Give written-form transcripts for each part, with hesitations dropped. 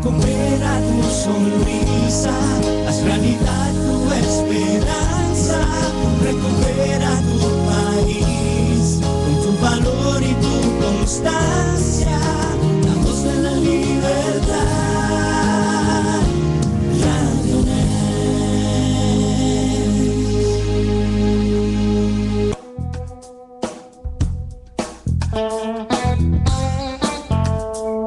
Recupera tu sonrisa, haz realidad tu esperanza. Recupera tu país con tu valor y tu constancia. La voz de la libertad. Radio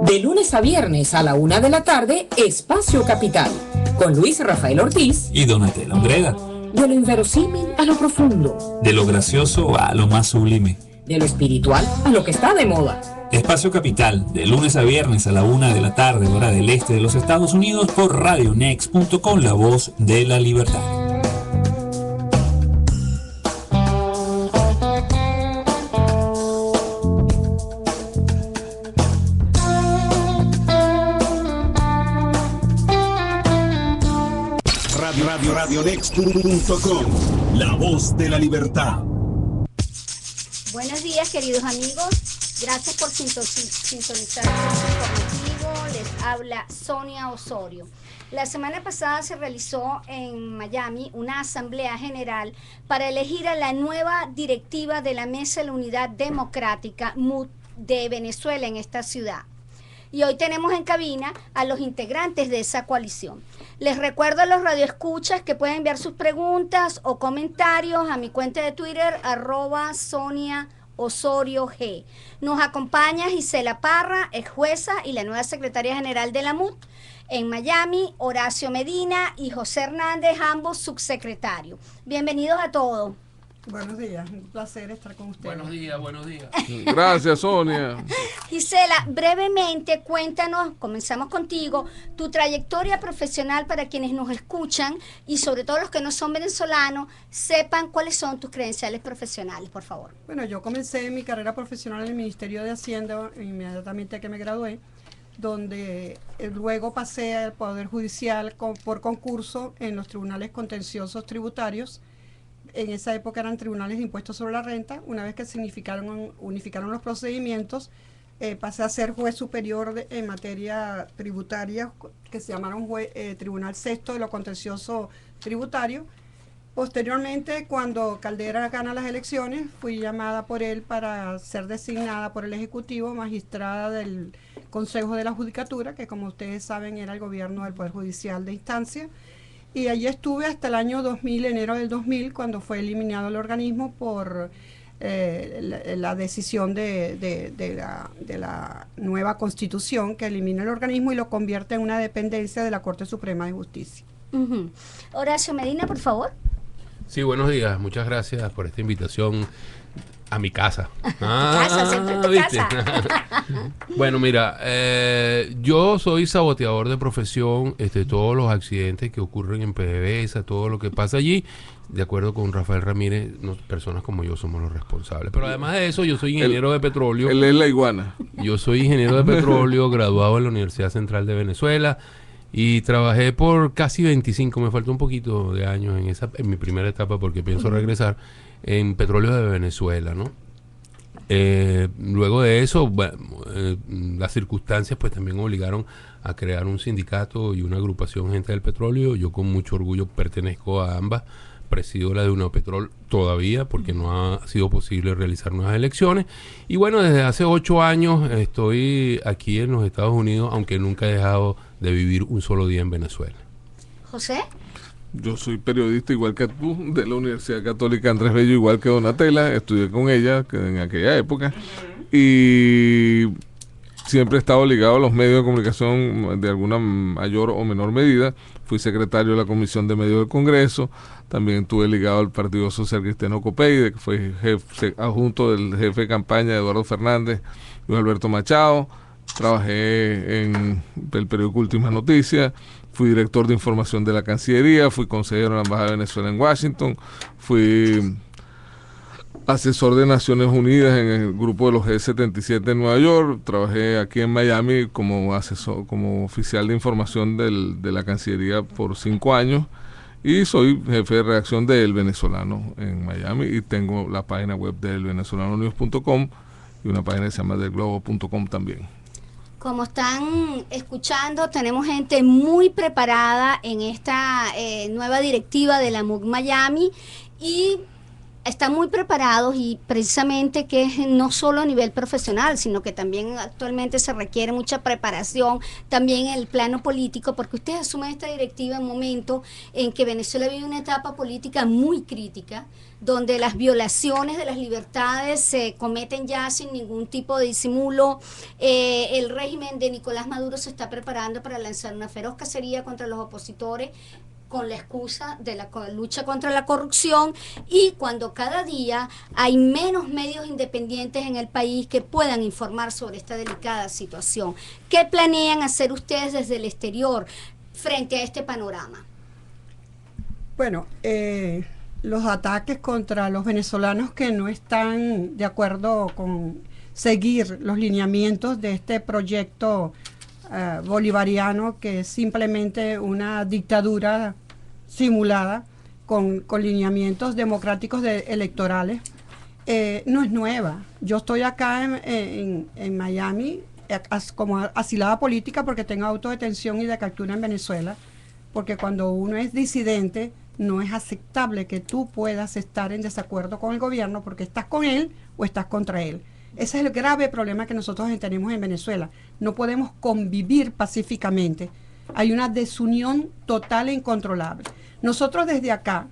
De lunes a viernes a la 1 de la tarde, Espacio Capital, con Luis Rafael Ortiz y Donatella Ondrega. De lo inverosímil a lo profundo, de lo gracioso a lo más sublime, de lo espiritual a lo que está de moda. Espacio Capital, de lunes a viernes a la 1 de la tarde, hora del este de los Estados Unidos, por radionext.com, la voz de la libertad. Radionext.com, la voz de la libertad. Buenos días, queridos amigos. Gracias por sintonizar este informativo. Les habla Sonia Osorio. La semana pasada se realizó en Miami una asamblea general para elegir a la nueva directiva de la Mesa de la Unidad Democrática MUD de Venezuela en esta ciudad. Y hoy tenemos en cabina a los integrantes de esa coalición. Les recuerdo a los radioescuchas que pueden enviar sus preguntas o comentarios a mi cuenta de Twitter, @SoniaOsorioG. Nos acompaña Gisela Parra, ex jueza y la nueva secretaria general de la MUD en Miami, Horacio Medina y José Hernández, ambos subsecretarios. Bienvenidos a todos. Buenos días, un placer estar con ustedes. Buenos días, buenos días. Gracias, Sonia. Gisela, brevemente cuéntanos, comenzamos contigo, tu trayectoria profesional para quienes nos escuchan y sobre todo los que no son venezolanos, sepan cuáles son tus credenciales profesionales, por favor. Bueno, yo comencé mi carrera profesional en el Ministerio de Hacienda inmediatamente que me gradué, donde luego pasé al Poder Judicial por concurso en los tribunales contenciosos tributarios. En esa época eran tribunales de impuestos sobre la renta. Una vez que se unificaron los procedimientos, pasé a ser juez superior en materia tributaria, que se llamaron Tribunal Sexto de lo Contencioso Tributario. Posteriormente, cuando Caldera gana las elecciones, fui llamada por él para ser designada por el Ejecutivo magistrada del Consejo de la Judicatura, que como ustedes saben era el gobierno del Poder Judicial de instancia. Y allí estuve hasta el año 2000, enero del 2000, cuando fue eliminado el organismo por la decisión de la nueva Constitución, que elimina el organismo y lo convierte en una dependencia de la Corte Suprema de Justicia. Horacio Medina, por favor. Sí, buenos días. Muchas gracias por esta invitación a mi casa. Casa, siempre tu casa. Bueno, mira, yo soy saboteador de profesión. Todos los accidentes que ocurren en PDVSA, todo lo que pasa allí, de acuerdo con Rafael Ramírez, personas como yo somos los responsables. Pero además de eso, yo soy ingeniero de petróleo. Él es la iguana. Yo soy ingeniero de petróleo, graduado en la Universidad Central de Venezuela. Y trabajé por casi 25, me faltó un poquito de años en mi primera etapa porque pienso regresar, en Petróleo de Venezuela, ¿no? Luego de eso, bueno, las circunstancias pues también obligaron a crear un sindicato y una agrupación Gente del Petróleo. Yo con mucho orgullo pertenezco a ambas, presido la de Unopetrol todavía porque no ha sido posible realizar nuevas elecciones. Y bueno, desde hace 8 años estoy aquí en los Estados Unidos, aunque nunca he dejado de vivir un solo día en Venezuela. José. Yo soy periodista igual que tú, de la Universidad Católica Andrés Bello, igual que Donatella, estudié con ella en aquella época, y siempre he estado ligado a los medios de comunicación de alguna mayor o menor medida. Fui secretario de la Comisión de Medios del Congreso, también estuve ligado al Partido Social Cristiano Copeide, que fue jefe adjunto del jefe de campaña de Eduardo Fernández, Luis Alberto Machado. Trabajé en el periódico Últimas Noticias, fui director de información de la Cancillería, fui consejero en la Embajada de Venezuela en Washington, fui asesor de Naciones Unidas en el grupo de los G77 en Nueva York. Trabajé aquí en Miami como asesor, como oficial de información de la Cancillería por 5 años, y soy jefe de redacción de El Venezolano en Miami, y tengo la página web de elvenezolanonews.com y una página que se llama delglobo.com también. Como están escuchando, tenemos gente muy preparada en esta nueva directiva de la MUC Miami y están muy preparados, y precisamente que es no solo a nivel profesional, sino que también actualmente se requiere mucha preparación también en el plano político, porque ustedes asumen esta directiva en un momento en que Venezuela vive una etapa política muy crítica, donde las violaciones de las libertades se cometen ya sin ningún tipo de disimulo. El régimen de Nicolás Maduro se está preparando para lanzar una feroz cacería contra los opositores, con la excusa de la lucha contra la corrupción, y cuando cada día hay menos medios independientes en el país que puedan informar sobre esta delicada situación. ¿Qué planean hacer ustedes desde el exterior frente a este panorama? Bueno, los ataques contra los venezolanos que no están de acuerdo con seguir los lineamientos de este proyecto bolivariano, que es simplemente una dictadura simulada con lineamientos democráticos electorales, no es nueva. Yo estoy acá en Miami como asilada política porque tengo autodetención y de captura en Venezuela, porque cuando uno es disidente no es aceptable que tú puedas estar en desacuerdo con el gobierno porque estás con él o estás contra él. Ese es el grave problema que nosotros tenemos en Venezuela. No podemos convivir pacíficamente. Hay una desunión total e incontrolable. Nosotros desde acá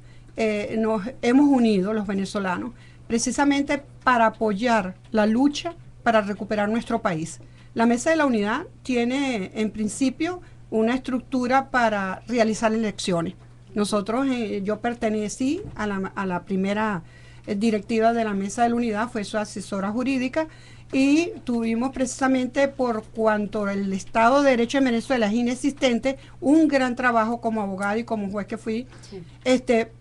nos hemos unido, los venezolanos, precisamente para apoyar la lucha para recuperar nuestro país. La Mesa de la Unidad tiene, en principio, una estructura para realizar elecciones. Nosotros, yo pertenecí a la primera directiva de la Mesa de la Unidad, fue su asesora jurídica, y tuvimos precisamente, por cuanto el Estado de Derecho en Venezuela es inexistente, un gran trabajo como abogado y como juez que fui,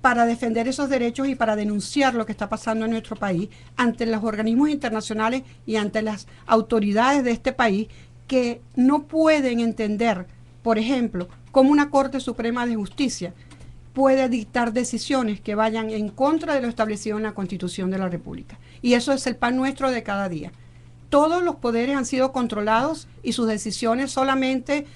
para defender esos derechos y para denunciar lo que está pasando en nuestro país ante los organismos internacionales y ante las autoridades de este país, que no pueden entender, por ejemplo, cómo una Corte Suprema de Justicia puede dictar decisiones que vayan en contra de lo establecido en la Constitución de la República. Y eso es el pan nuestro de cada día. Todos los poderes han sido controlados y sus decisiones solamente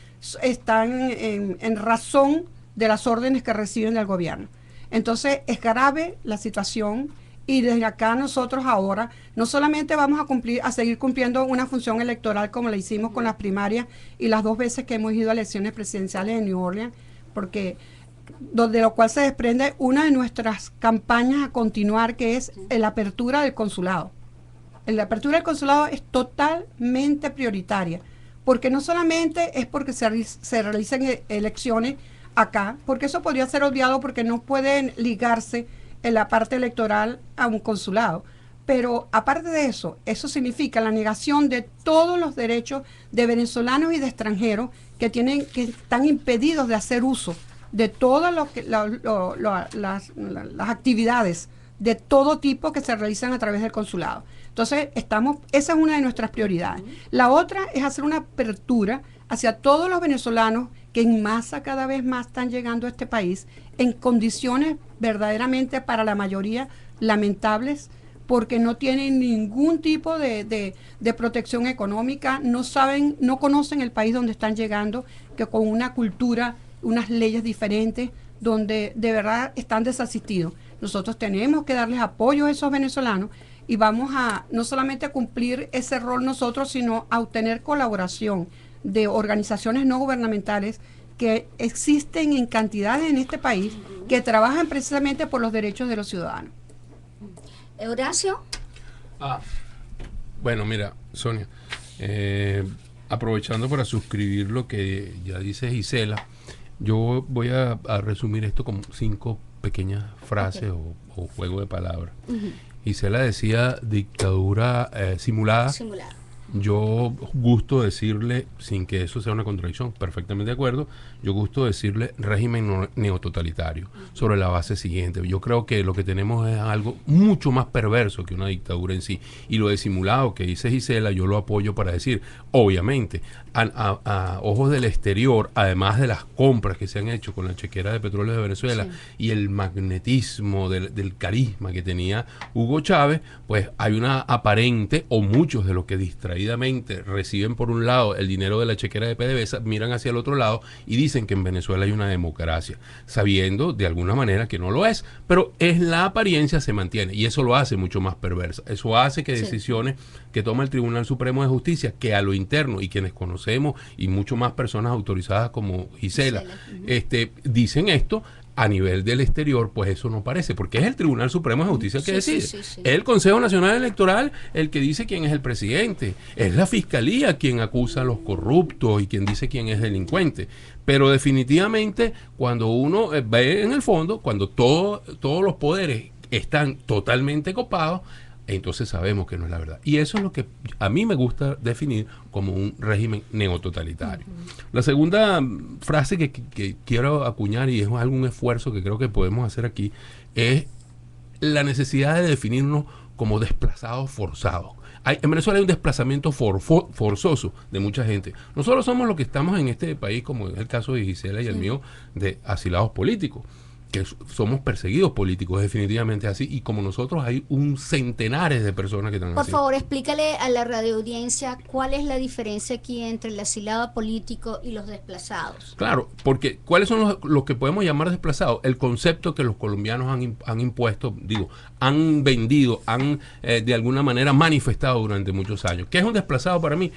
están en razón de las órdenes que reciben del gobierno. Entonces es grave la situación, y desde acá nosotros ahora no solamente vamos a seguir cumpliendo una función electoral como la hicimos con las primarias y las 2 veces que hemos ido a elecciones presidenciales en New Orleans, porque de lo cual se desprende una de nuestras campañas a continuar, que es la apertura del consulado. La apertura del consulado es totalmente prioritaria, porque no solamente es porque se realicen elecciones acá, porque eso podría ser obviado porque no pueden ligarse en la parte electoral a un consulado. Pero aparte de eso, eso significa la negación de todos los derechos de venezolanos y de extranjeros que están impedidos de hacer uso de todas las actividades de todo tipo que se realizan a través del consulado. Entonces, esa es una de nuestras prioridades. La otra es hacer una apertura hacia todos los venezolanos que en masa cada vez más están llegando a este país en condiciones verdaderamente, para la mayoría, lamentables, porque no tienen ningún tipo de protección económica, no conocen el país donde están llegando, que con una cultura, unas leyes diferentes, donde de verdad están desasistidos. Nosotros tenemos que darles apoyo a esos venezolanos, y vamos a no solamente a cumplir ese rol nosotros, sino a obtener colaboración de organizaciones no gubernamentales que existen en cantidades en este país, que trabajan precisamente por los derechos de los ciudadanos. Horacio. Bueno, mira, Sonia, aprovechando para suscribir lo que ya dice Gisela, yo voy a resumir esto con 5 pequeñas frases o juego de palabras. Gisela decía dictadura simulada. Yo gusto decirle, sin que eso sea una contradicción, perfectamente de acuerdo, yo gusto decirle régimen neototalitario, sobre la base siguiente. Yo creo que lo que tenemos es algo mucho más perverso que una dictadura en sí. Y lo de simulado que dice Gisela, yo lo apoyo para decir, obviamente, a ojos del exterior, además de las compras que se han hecho con la chequera de petróleo de Venezuela, y el magnetismo del carisma que tenía Hugo Chávez, pues hay una aparente, o muchos de los que distraen distraídamente reciben por un lado el dinero de la chequera de PDVSA, miran hacia el otro lado y dicen que en Venezuela hay una democracia, sabiendo de alguna manera que no lo es, pero en la apariencia se mantiene y eso lo hace mucho más perversa. Eso hace que decisiones que toma el Tribunal Supremo de Justicia, que a lo interno y quienes conocemos y mucho más personas autorizadas como Gisela, dicen esto, a nivel del exterior, pues eso no parece, porque es el Tribunal Supremo de Justicia el que decide. Es el Consejo Nacional Electoral el que dice quién es el presidente. Es la Fiscalía quien acusa a los corruptos y quien dice quién es delincuente. Pero definitivamente, cuando uno ve en el fondo, cuando todos los poderes están totalmente copados, entonces sabemos que no es la verdad. Y eso es lo que a mí me gusta definir como un régimen neototalitario. La segunda frase que quiero acuñar, y es algún esfuerzo que creo que podemos hacer aquí, es la necesidad de definirnos como desplazados forzados. En Venezuela hay un desplazamiento forzoso de mucha gente. Nosotros somos los que estamos en este país, como es el caso de Gisela y el mío, de asilados políticos, que somos perseguidos políticos, definitivamente así, y como nosotros hay centenares de personas que están Por así. favor, explícale a la radioaudiencia cuál es la diferencia aquí entre el asilado político y los desplazados. Claro, porque ¿cuáles son los que podemos llamar desplazados? El concepto que los colombianos han impuesto, han vendido, han de alguna manera manifestado durante muchos años. ¿Qué es un desplazado para mí?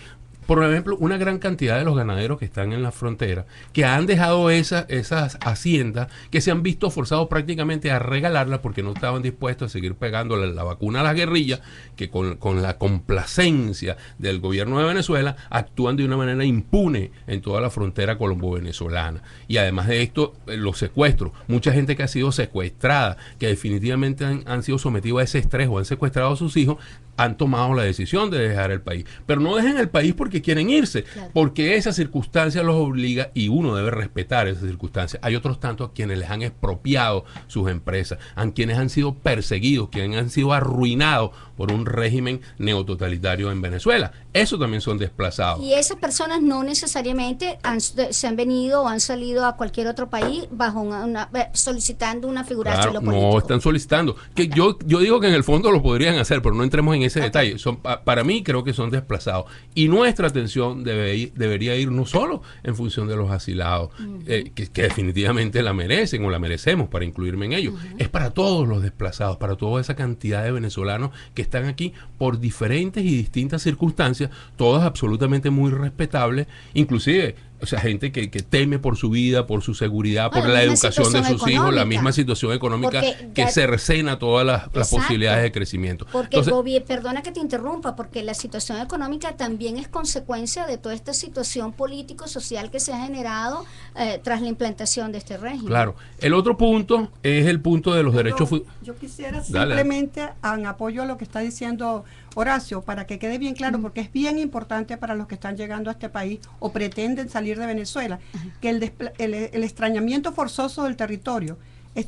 Por ejemplo, una gran cantidad de los ganaderos que están en la frontera, que han dejado esas haciendas, que se han visto forzados prácticamente a regalarlas porque no estaban dispuestos a seguir pegándole la vacuna a las guerrillas, que con la complacencia del gobierno de Venezuela actúan de una manera impune en toda la frontera colombo-venezolana. Y además de esto, los secuestros. Mucha gente que ha sido secuestrada, que definitivamente han sido sometidos a ese estrés o han secuestrado a sus hijos, han tomado la decisión de dejar el país. Pero no dejan el país porque quieren irse, porque esa circunstancia los obliga y uno debe respetar esa circunstancia. Hay otros tantos a quienes les han expropiado sus empresas, a quienes han sido perseguidos, quienes han sido arruinados por un régimen neototalitario en Venezuela. Eso también son desplazados. Y esas personas no necesariamente se han venido o han salido a cualquier otro país bajo solicitando una figura de asilo político. No están solicitando. Que yo digo que en el fondo lo podrían hacer, pero no entremos en ese detalle. Para mí creo que son desplazados. Y nuestra atención debería ir no solo en función de los asilados, que definitivamente la merecen o la merecemos para incluirme en ellos. Es para todos los desplazados, para toda esa cantidad de venezolanos que están aquí por diferentes y distintas circunstancias, todas absolutamente muy respetables, inclusive, o sea, gente que teme por su vida, por su seguridad, por la educación de sus hijos, la misma situación económica que cercena todas las posibilidades de crecimiento. Porque entonces, perdona que te interrumpa, porque la situación económica también es consecuencia de toda esta situación político-social que se ha generado tras la implantación de este régimen. Claro. El otro punto es el punto de los derechos. Yo quisiera simplemente, en apoyo a lo que está diciendo Horacio, para que quede bien claro, porque es bien importante para los que están llegando a este país o pretenden salir de Venezuela, que el extrañamiento forzoso del territorio es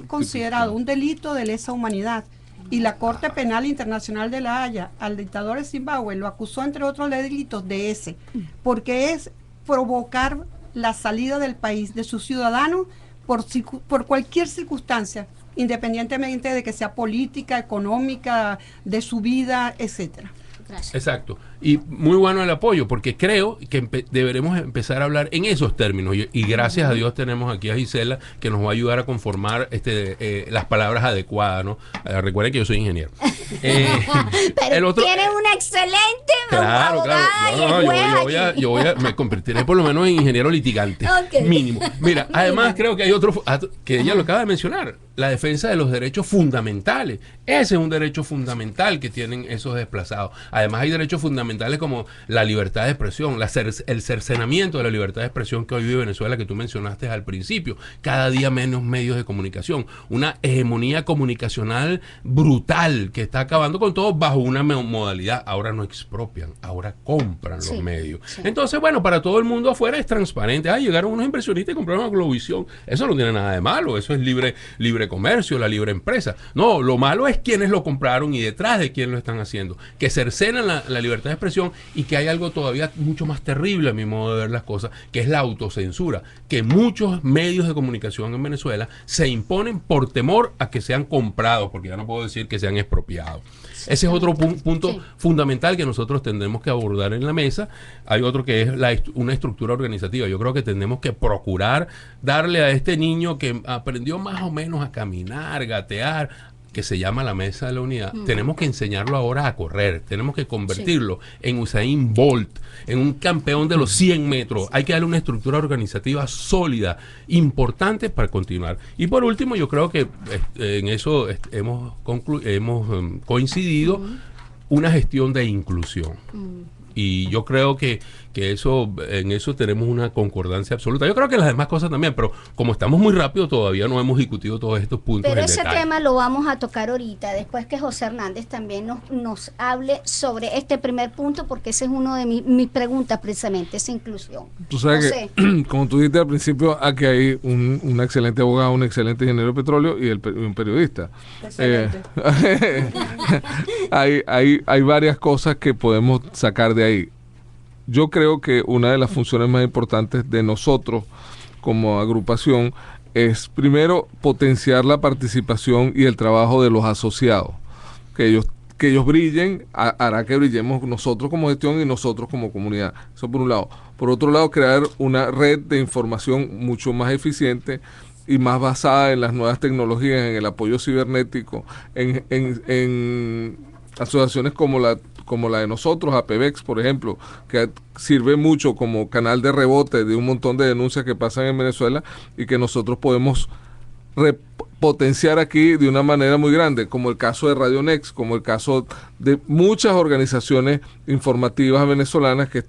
considerado un delito de lesa humanidad. Y la Corte Penal Internacional de La Haya al dictador de Zimbabue lo acusó, entre otros delitos, de ese, porque es provocar la salida del país de sus ciudadanos por cualquier circunstancia, independientemente de que sea política, económica, de su vida, etcétera. Gracias. Exacto. Y muy bueno el apoyo, porque creo que deberemos empezar a hablar en esos términos. Y gracias a Dios tenemos aquí a Gisela, que nos va a ayudar a conformar las palabras adecuadas, ¿no? Recuerden que yo soy ingeniero. Pero tiene una excelente abogada. Claro. Yo me convertiré por lo menos en ingeniero litigante. Mínimo. Mira, además creo que hay otro, que ella lo acaba de mencionar, la defensa de los derechos fundamentales. Ese es un derecho fundamental que tienen esos desplazados. Además hay derechos fundamentales como la libertad de expresión, el cercenamiento de la libertad de expresión que hoy vive Venezuela, que tú mencionaste al principio. Cada día menos medios de comunicación, una hegemonía comunicacional brutal que está acabando con todo bajo una modalidad. Ahora no expropian, ahora compran los medios. Entonces, bueno, para todo el mundo afuera es transparente. Llegaron unos inversionistas y compraron a Globovisión. Eso no tiene nada de malo, eso es libre comercio, la libre empresa. No, lo malo es quienes lo compraron y detrás de quién lo están haciendo, que cercenan la libertad de expresión, y que hay algo todavía mucho más terrible a mi modo de ver las cosas, que es la autocensura, que muchos medios de comunicación en Venezuela se imponen por temor a que sean comprados, porque ya no puedo decir que sean expropiados. Ese es otro punto fundamental que nosotros tendremos que abordar en la mesa. Hay otro que es una estructura organizativa. Yo creo que tenemos que procurar darle a este niño que aprendió más o menos a caminar, gatear, que se llama la Mesa de la Unidad, tenemos que enseñarlo ahora a correr, tenemos que convertirlo en Usain Bolt, en un campeón de los 100 metros. Hay que darle una estructura organizativa sólida, importante para continuar. Y por último, yo creo que en eso hemos coincidido, una gestión de inclusión. Y yo creo que en eso tenemos una concordancia absoluta. Yo creo que las demás cosas también, pero como estamos muy rápido, todavía no hemos discutido todos estos puntos. Pero en ese detalle. tema lo vamos a tocar ahorita, después que José Hernández también nos hable sobre este primer punto, porque ese es uno de mis preguntas precisamente, esa inclusión. Tú sabes que, como tú dijiste al principio, aquí hay un excelente abogado, un excelente ingeniero de petróleo y un periodista. Hay varias cosas que podemos sacar de ahí. Yo creo que una de las funciones más importantes de nosotros como agrupación es, primero, potenciar la participación y el trabajo de los asociados. Que ellos brillen, hará que brillemos nosotros como gestión y nosotros como comunidad. Eso por un lado. Por otro lado, crear una red de información mucho más eficiente y más basada en las nuevas tecnologías, en el apoyo cibernético, en asociaciones como la de nosotros, APEVEX, por ejemplo, que sirve mucho como canal de rebote de un montón de denuncias que pasan en Venezuela y que nosotros podemos potenciar aquí de una manera muy grande, como el caso de Radio Next, como el caso de muchas organizaciones informativas venezolanas que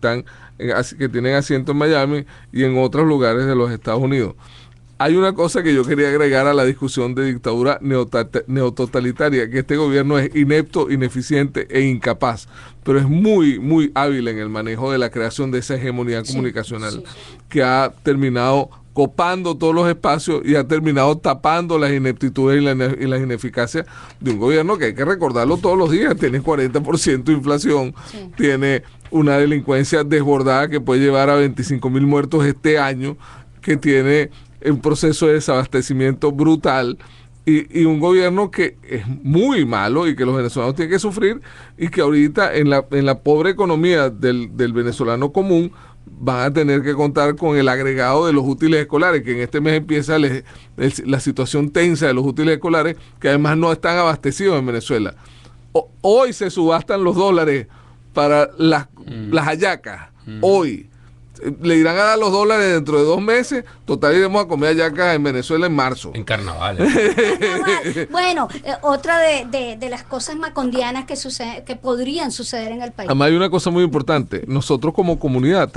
tienen asiento en Miami y en otros lugares de los Estados Unidos. Hay una cosa que yo quería agregar a la discusión de dictadura neototalitaria, que este gobierno es inepto, ineficiente e incapaz, pero es muy, muy hábil en el manejo de la creación de esa hegemonía comunicacional que ha terminado copando todos los espacios y ha terminado tapando las ineptitudes y las ineficacias de un gobierno que hay que recordarlo todos los días. Tiene 40% de inflación, tiene una delincuencia desbordada que puede llevar a 25,000 muertos este año, que tiene un proceso de desabastecimiento brutal y un gobierno que es muy malo y que los venezolanos tienen que sufrir, y que ahorita en la pobre economía del venezolano común van a tener que contar con el agregado de los útiles escolares, que en este mes empieza la situación tensa de los útiles escolares, que además no están abastecidos en Venezuela. Hoy se subastan los dólares para las hallacas, hoy. Le irán a dar los dólares dentro de 2 meses. Total, iremos a comer hallacas en Venezuela en marzo. En carnaval. Bueno, otra de las cosas macondianas que podrían suceder en el país. Además, hay una cosa muy importante. Nosotros como comunidad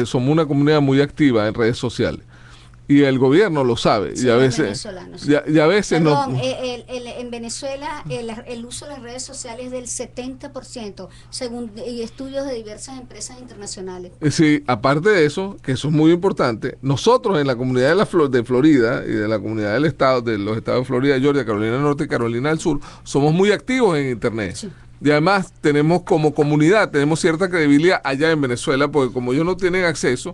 somos una comunidad muy activa en redes sociales. Y el gobierno lo sabe. Sí, y a veces, Perdón, en Venezuela el uso de las redes sociales es del 70%, según estudios de diversas empresas internacionales. Sí, aparte de eso, que eso es muy importante, nosotros en la comunidad de Florida y de la comunidad de los estados de Florida, Georgia, Carolina del Norte y Carolina del Sur, somos muy activos en Internet. Sí. Y además tenemos como comunidad, tenemos cierta credibilidad allá en Venezuela, porque como ellos no tienen acceso,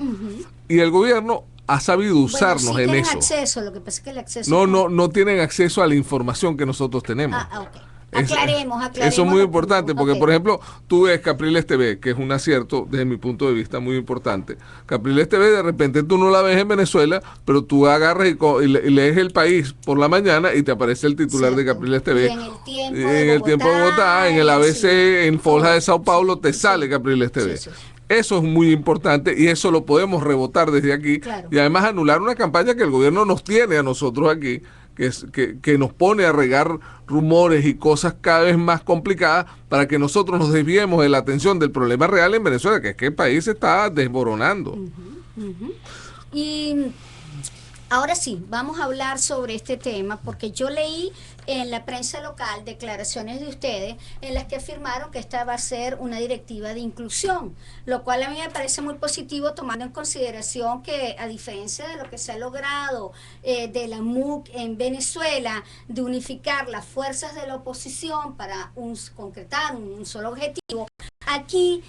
y el gobierno ha sabido usarnos sí en tienen eso. Acceso, lo que pasa es que el acceso no tienen acceso a la información que nosotros tenemos. Okay. Aclaremos. Eso es muy importante, porque por ejemplo, tú ves Capriles TV, que es un acierto desde mi punto de vista muy importante. Capriles TV, de repente tú no la ves en Venezuela, pero tú agarras y lees El País por la mañana y te aparece el titular de Capriles TV. Y en el tiempo de Bogotá, en el ABC, en Folha de Sao Paulo, te sale Capriles TV. Sí. Eso es muy importante y eso lo podemos rebotar desde aquí. Claro. Y además anular una campaña que el gobierno nos tiene a nosotros aquí, que nos pone a regar rumores y cosas cada vez más complicadas para que nosotros nos desviemos de la atención del problema real en Venezuela, que es que el país se está desboronando. Y ahora sí, vamos a hablar sobre este tema, porque yo leí en la prensa local declaraciones de ustedes en las que afirmaron que esta va a ser una directiva de inclusión, lo cual a mí me parece muy positivo, tomando en consideración que, a diferencia de lo que se ha logrado de la MUC en Venezuela, de unificar las fuerzas de la oposición para concretar un solo objetivo, aquí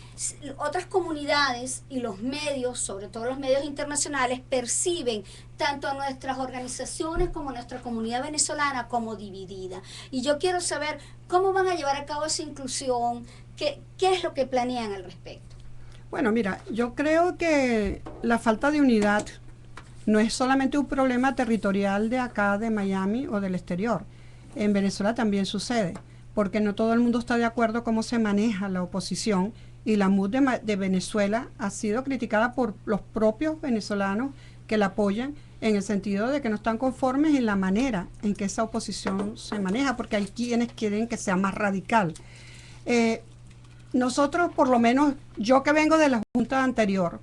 otras comunidades y los medios, sobre todo los medios internacionales, perciben tanto a nuestras organizaciones como a nuestra comunidad venezolana como dividida. Y yo quiero saber cómo van a llevar a cabo esa inclusión, qué es lo que planean al respecto. Bueno, mira, yo creo que la falta de unidad no es solamente un problema territorial de acá, de Miami o del exterior. En Venezuela también sucede, porque no todo el mundo está de acuerdo cómo se maneja la oposición, y la MUD de Venezuela ha sido criticada por los propios venezolanos que la apoyan, en el sentido de que no están conformes en la manera en que esa oposición se maneja, porque hay quienes quieren que sea más radical. Nosotros, por lo menos yo que vengo de la Junta anterior,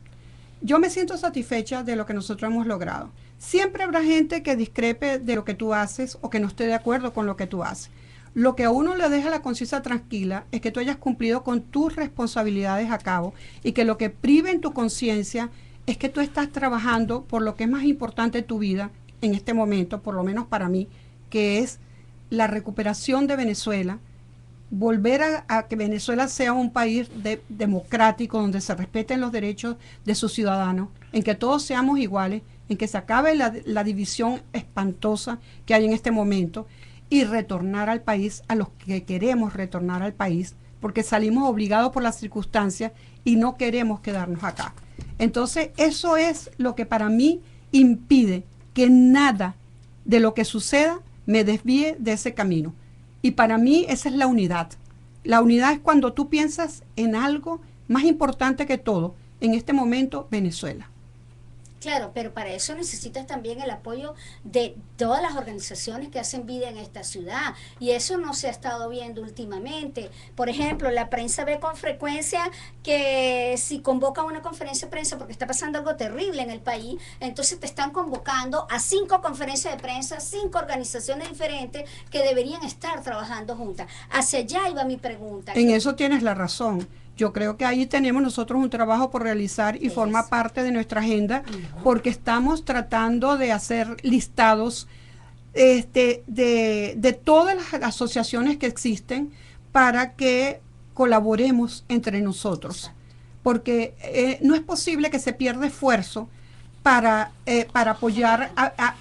yo me siento satisfecha de lo que nosotros hemos logrado. Siempre habrá gente que discrepe de lo que tú haces o que no esté de acuerdo con lo que tú haces. Lo que a uno le deja la conciencia tranquila es que tú hayas cumplido con tus responsabilidades a cabo, y que lo que prive en tu conciencia es que tú estás trabajando por lo que es más importante de tu vida en este momento, por lo menos para mí, que es la recuperación de Venezuela, volver a que Venezuela sea un país democrático, donde se respeten los derechos de sus ciudadanos, en que todos seamos iguales, en que se acabe la división espantosa que hay en este momento, y retornar al país a los que queremos retornar al país, porque salimos obligados por las circunstancias y no queremos quedarnos acá. Entonces, eso es lo que para mí impide que nada de lo que suceda me desvíe de ese camino. Y para mí esa es la unidad. La unidad es cuando tú piensas en algo más importante que todo, en este momento, Venezuela. Claro, pero para eso necesitas también el apoyo de todas las organizaciones que hacen vida en esta ciudad, y eso no se ha estado viendo últimamente. Por ejemplo, la prensa ve con frecuencia que si convocan una conferencia de prensa porque está pasando algo terrible en el país, entonces te están convocando a 5 conferencias de prensa, 5 organizaciones diferentes que deberían estar trabajando juntas. Hacia allá iba mi pregunta. En eso tienes la razón. Yo creo que ahí tenemos nosotros un trabajo por realizar, y forma parte de nuestra agenda, porque estamos tratando de hacer listados de todas las asociaciones que existen para que colaboremos entre nosotros. Porque no es posible que se pierda esfuerzo para apoyar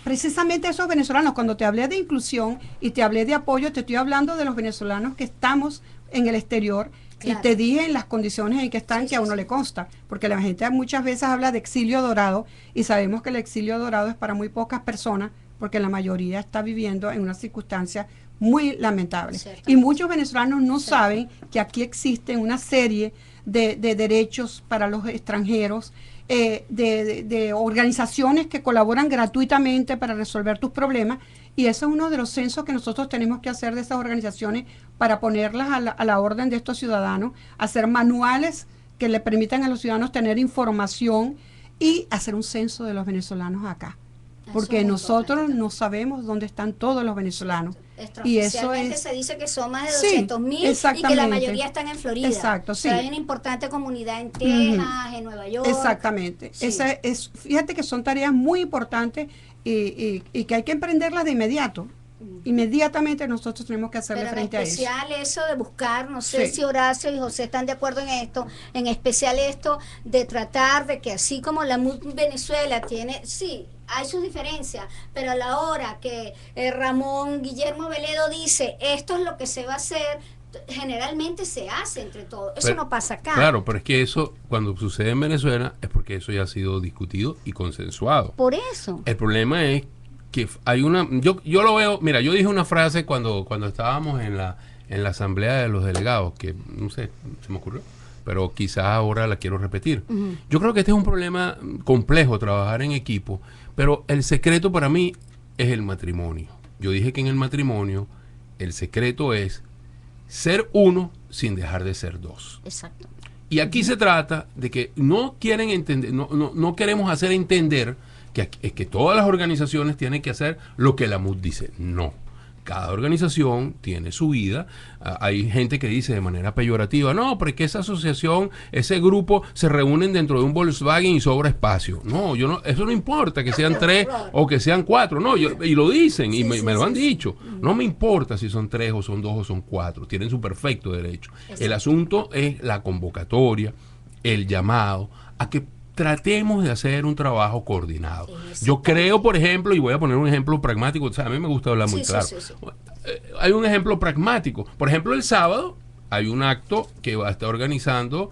precisamente a esos venezolanos. Cuando te hablé de inclusión y te hablé de apoyo, te estoy hablando de los venezolanos que estamos en el exterior. Claro. Y te dije en las condiciones en que están, que a uno le consta, porque la gente muchas veces habla de exilio dorado, y sabemos que el exilio dorado es para muy pocas personas, porque la mayoría está viviendo en una circunstancia muy lamentable. Y muchos venezolanos no saben que aquí existen una serie de derechos para los extranjeros, de organizaciones que colaboran gratuitamente para resolver tus problemas, y eso es uno de los censos que nosotros tenemos que hacer de esas organizaciones para ponerlas a la orden de estos ciudadanos, hacer manuales que le permitan a los ciudadanos tener información y hacer un censo de los venezolanos acá. Porque nosotros no sabemos dónde están todos los venezolanos. Y eso es, se dice que son más de 200.000 y que la mayoría están en Florida. Exacto, sí. Pero hay una importante comunidad en Texas, en Nueva York. Exactamente. Sí. Fíjate que son tareas muy importantes y que hay que emprenderlas de inmediato. Inmediatamente nosotros tenemos que hacerle frente a eso. En especial eso de buscar, no sé si Horacio y José están de acuerdo en esto, en especial esto de tratar de que así como la MUD Venezuela tiene, sí, hay sus diferencias, pero a la hora que Ramón Guillermo Veledo dice esto es lo que se va a hacer, generalmente se hace entre todos. Eso no pasa acá. Claro, pero es que eso, cuando sucede en Venezuela, es porque eso ya ha sido discutido y consensuado. Por eso. El problema es que hay una... Yo lo veo... Mira, yo dije una frase cuando estábamos en la asamblea de los delegados, que no sé, se me ocurrió, pero quizás ahora la quiero repetir. Yo creo que este es un problema complejo, trabajar en equipo, pero el secreto para mí es el matrimonio. Yo dije que en el matrimonio el secreto es ser uno sin dejar de ser dos. Exacto. Y aquí se trata de que no quieren entender, no queremos hacer entender que todas las organizaciones tienen que hacer lo que la MUD dice. No. cada organización tiene su vida. Hay gente que dice de manera peyorativa, no, pero es que esa asociación, ese grupo se reúnen dentro de un Volkswagen y sobra espacio. No, eso no importa que sean 3 o que sean 4, no, y lo dicen y me lo han dicho. No me importa si son 3 o son 2 o son 4, tienen su perfecto derecho. El asunto es la convocatoria, el llamado a que tratemos de hacer un trabajo coordinado. Yo creo, por ejemplo, y voy a poner un ejemplo pragmático, o sea, a mí me gusta hablar muy claro. Hay un ejemplo pragmático. Por ejemplo, el sábado hay un acto que va a estar organizando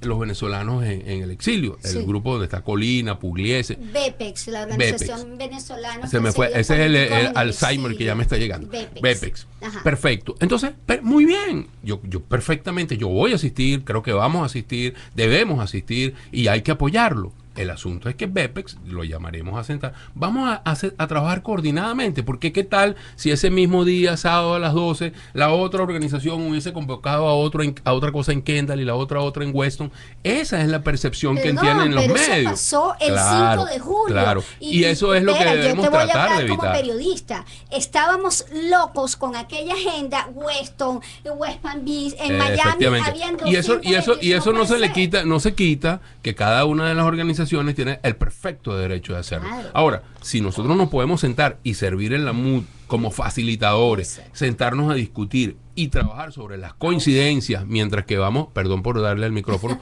los venezolanos en el exilio, el grupo donde está Colina, Pugliese. BEPEX, la organización venezolana. Se me fue, ese es el Alzheimer que ya me está llegando. BEPEX. Perfecto. Entonces, muy bien. Yo perfectamente, yo voy a asistir, creo que vamos a asistir, debemos asistir y hay que apoyarlo. El asunto es que BEPEX, lo llamaremos a sentar, vamos a trabajar coordinadamente, porque qué tal si ese mismo día, sábado a las 12, la otra organización hubiese convocado a otra cosa en Kendall y la otra en Weston. Esa es la percepción que tienen los medios. Eso pasó el 5 de julio. Claro. Y eso es lo que debemos tratar de evitar. Como periodista, estábamos locos con aquella agenda Weston, West Palm Beach, en Miami, habían 200 y eso no se quita que cada una de las organizaciones tiene el perfecto derecho de hacerlo. Claro. Ahora, si nosotros nos podemos sentar y servir en la MUD como facilitadores, sentarnos a discutir y trabajar sobre las coincidencias mientras que vamos, perdón por darle el micrófono,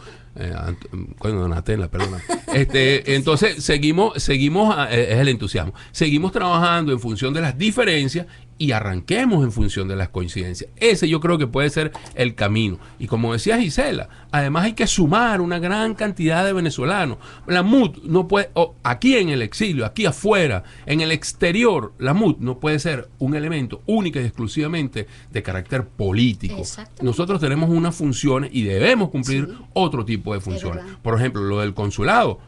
Donatella, perdona. Entonces seguimos es el entusiasmo. Seguimos trabajando en función de las diferencias y arranquemos en función de las coincidencias. Ese yo creo que puede ser el camino. Y como decía Gisela, además hay que sumar una gran cantidad de venezolanos. La MUD no puede, aquí en el exilio, aquí afuera, en el exterior, la MUD no puede ser un elemento única y exclusivamente de carácter político. Nosotros tenemos unas funciones y debemos cumplir otro tipo de funciones. Por ejemplo, lo del consulado.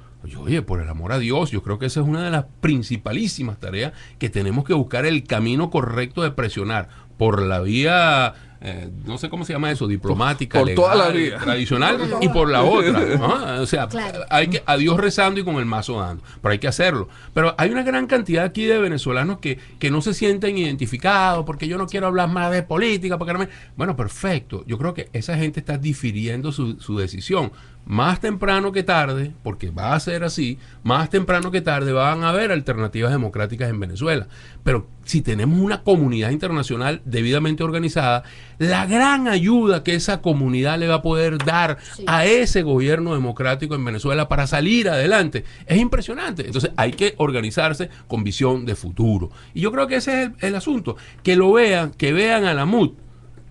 Oye, por el amor a Dios, yo creo que esa es una de las principalísimas tareas que tenemos que buscar el camino correcto de presionar por la vía, no sé cómo se llama eso, diplomática, por legal, toda la vía tradicional y por la otra. O sea, hay que a Dios rezando y con el mazo dando, pero hay que hacerlo. Pero hay una gran cantidad aquí de venezolanos que no se sienten identificados porque yo no quiero hablar más de política. Bueno, perfecto. Yo creo que esa gente está difiriendo su decisión. Más temprano que tarde, porque va a ser así, más temprano que tarde van a haber alternativas democráticas en Venezuela. Pero si tenemos una comunidad internacional debidamente organizada, la gran ayuda que esa comunidad le va a poder dar a ese gobierno democrático en Venezuela para salir adelante es impresionante. Entonces hay que organizarse con visión de futuro. Y yo creo que ese es el asunto, que lo vean, que vean a la MUD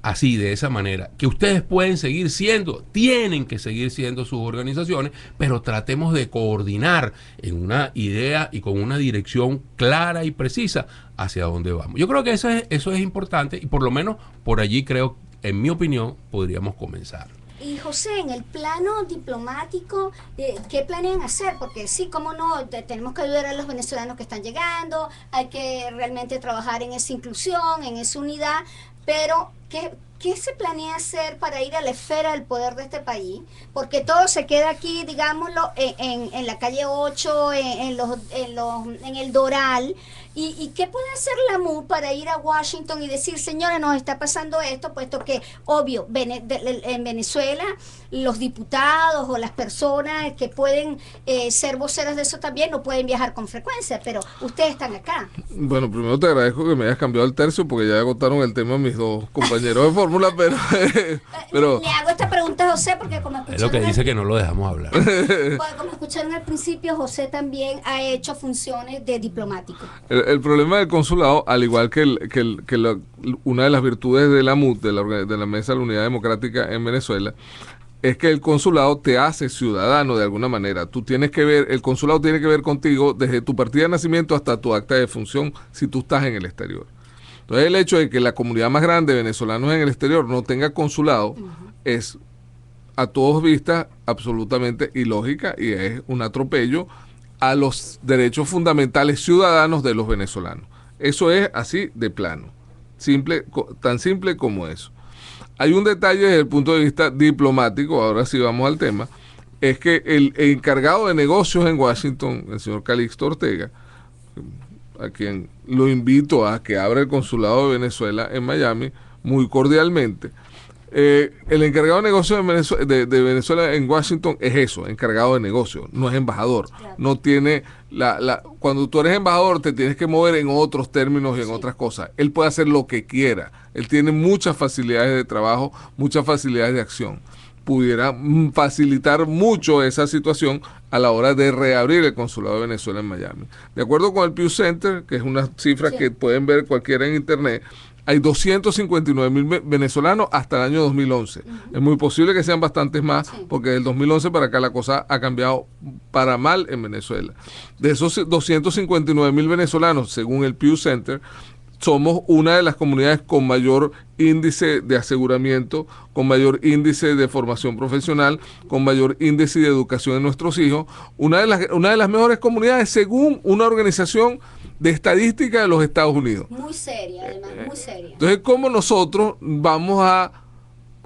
así, de esa manera, que ustedes pueden seguir siendo, tienen que seguir siendo sus organizaciones, pero tratemos de coordinar en una idea y con una dirección clara y precisa hacia dónde vamos. Yo creo que eso es importante y por lo menos por allí creo, en mi opinión, podríamos comenzar. Y José, en el plano diplomático, ¿qué planean hacer? Porque sí, cómo no, tenemos que ayudar a los venezolanos que están llegando, hay que realmente trabajar en esa inclusión, en esa unidad, pero ¿qué se planea hacer para ir a la esfera del poder de este país? Porque todo se queda aquí, digámoslo, en la calle 8, en el Doral. ¿Y qué puede hacer la MUD para ir a Washington y decir, señores, nos está pasando esto, puesto que, obvio, en Venezuela los diputados o las personas que pueden ser voceras de eso también no pueden viajar con frecuencia, pero ustedes están acá? Bueno, primero te agradezco que me hayas cambiado el tercio porque ya agotaron el tema mis dos compañeros de fórmula, pero le hago esta pregunta a José porque como escucharon, es lo que dice que no lo dejamos hablar. Como escucharon al principio, José también ha hecho funciones de diplomático. El problema del consulado, al igual que una de las virtudes de la MUD, de la Mesa de la Unidad Democrática en Venezuela, es que el consulado te hace ciudadano de alguna manera. El consulado tiene que ver contigo desde tu partida de nacimiento hasta tu acta de función si tú estás en el exterior. Entonces el hecho de que la comunidad más grande de venezolanos en el exterior no tenga consulado es a todos vistas absolutamente ilógica y es un atropello a los derechos fundamentales ciudadanos de los venezolanos. Eso es así de plano, tan simple como eso. Hay un detalle desde el punto de vista diplomático, ahora sí vamos al tema, es que el encargado de negocios en Washington, el señor Calixto Ortega, a quien lo invito a que abra el consulado de Venezuela en Miami, muy cordialmente. El encargado de negocios de Venezuela en Washington es eso, encargado de negocios, no es embajador. Claro. No tiene cuando tú eres embajador te tienes que mover en otros términos y en otras cosas. Él puede hacer lo que quiera. Él tiene muchas facilidades de trabajo, muchas facilidades de acción. Pudiera facilitar mucho esa situación a la hora de reabrir el consulado de Venezuela en Miami. De acuerdo con el Pew Center, que es una cifra que pueden ver cualquiera en internet, hay 259,000 venezolanos hasta el año 2011. Es muy posible que sean bastantes más, porque del 2011 para acá la cosa ha cambiado para mal en Venezuela. De esos 259,000 venezolanos, según el Pew Center, somos una de las comunidades con mayor índice de aseguramiento, con mayor índice de formación profesional, con mayor índice de educación de nuestros hijos, una de las mejores comunidades según una organización de estadística de los Estados Unidos. Muy seria, además, muy seria. Entonces, ¿cómo nosotros vamos a